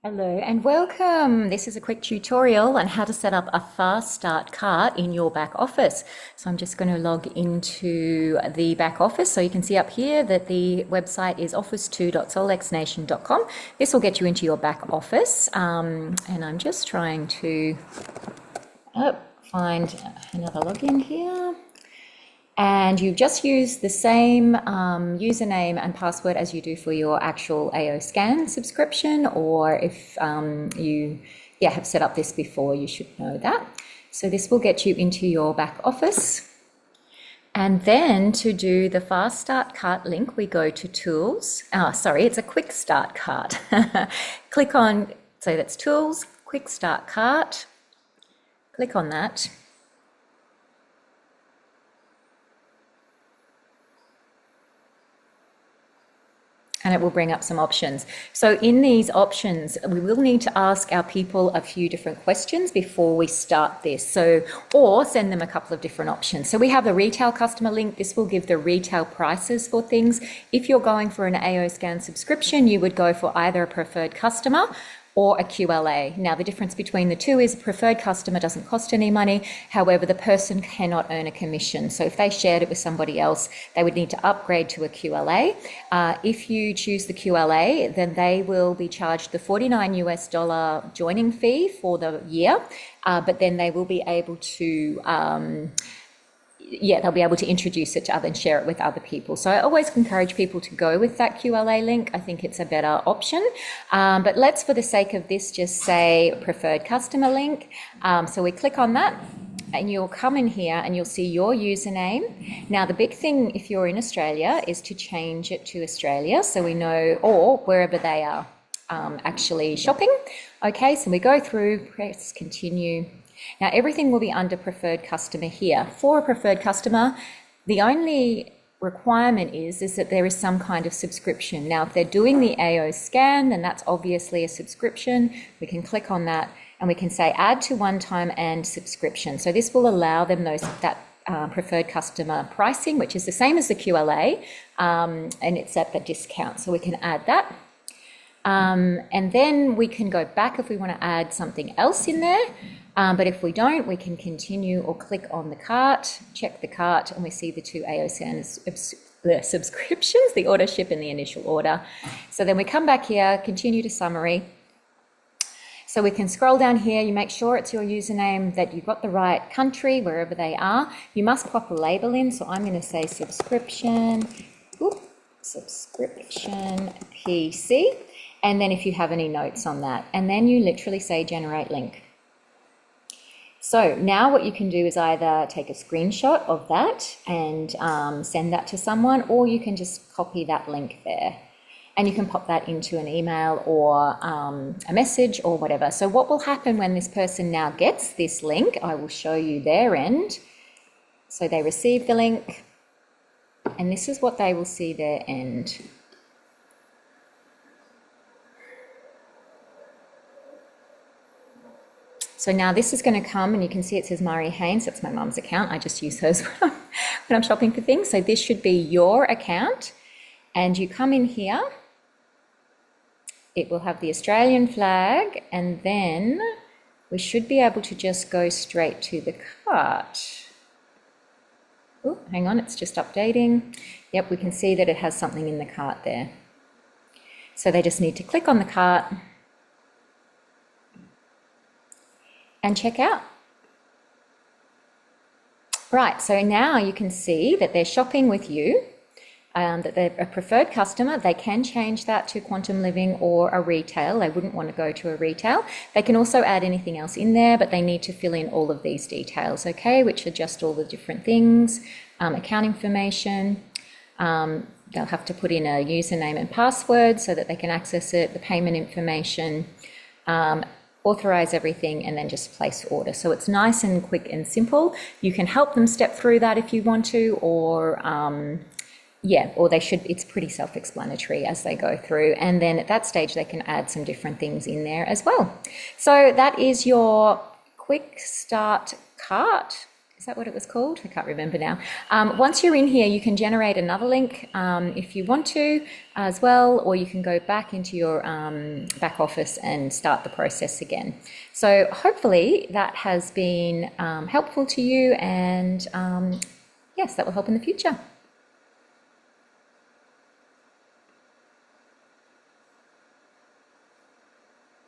Hello and welcome. This is a quick tutorial on how to set up a fast start cart in your back office. So I'm just going to log into the back office. So you can see up here that the website is office2.solexnation.com. This will get you into your back office. And I'm just trying to find another login here. And you just use the same username and password as you do for your actual AO scan subscription, or if you have set up this before, you should know that. So this will get you into your back office. And then to do the fast start cart link, we go to tools. It's a quick start cart. Click on, so that's tools, quick start cart. Click on that. And it will bring up some options. So in these options, we will need to ask our people a few different questions before we start this. Or send them a couple of different options. So we have the retail customer link. This will give the retail prices for things. If you're going for an AO scan subscription, you would go for either a preferred customer or a QLA. Now, the difference between the two is a preferred customer doesn't cost any money. However, the person cannot earn a commission. So if they shared it with somebody else, they would need to upgrade to a QLA. If you choose the QLA, then they will be charged the $49 joining fee for the year, but then they will be able to they'll be able to introduce it to others and share it with other people. So I always encourage people to go with that QLA link. I think it's a better option. But let's, for the sake of this, just say preferred customer link. So we click on that and you'll come in here and you'll see your username. Now, the big thing if you're in Australia is to change it to Australia so we know, or wherever they are actually shopping. Okay, so we go through, press continue. Now, everything will be under preferred customer here. For a preferred customer, the only requirement is that there is some kind of subscription. Now, if they're doing the AO scan, then that's obviously a subscription. We can click on that and we can say add to one-time and subscription. So this will allow them that preferred customer pricing, which is the same as the QLA, and it's at the discount. So we can add that. And then we can go back if we want to add something else in there. But if we don't, we can continue or click on the cart, check the cart, and we see the two AO scan subscriptions, the order ship and the initial order. So then we come back here, continue to summary. So we can scroll down here, you make sure it's your username, that you've got the right country, wherever they are. You must pop a label in, so I'm going to say subscription PC, and then if you have any notes on that, and then you literally say generate link. So now what you can do is either take a screenshot of that and send that to someone, or you can just copy that link there and you can pop that into an email or a message or whatever. So what will happen when this person now gets this link, I will show you their end. So they receive the link and this is what they will see their end. So now this is going to come and you can see it says Mari Haynes. That's my mum's account. I just use hers when I'm shopping for things. So this should be your account and you come in here. It will have the Australian flag and then we should be able to just go straight to the cart. Oh, hang on, it's just updating. Yep, we can see that it has something in the cart there. So they just need to click on the cart and check out. Right, so now you can see that they're shopping with you, that they're a preferred customer. They can change that to Quantum Living or a retail. They wouldn't want to go to a retail. They can also add anything else in there, but they need to fill in all of these details, okay, which are just all the different things, account information. They'll have to put in a username and password so that they can access it, the payment information, authorize everything and then just place order. So it's nice and quick and simple. You can help them step through that if you want to, or it's pretty self-explanatory as they go through. And then at that stage, they can add some different things in there as well. So that is your quick start cart Is that what it was called? I can't remember now. Once you're in here, you can generate another link if you want to as well, or you can go back into your back office and start the process again. So hopefully that has been helpful to you, and yes, that will help in the future.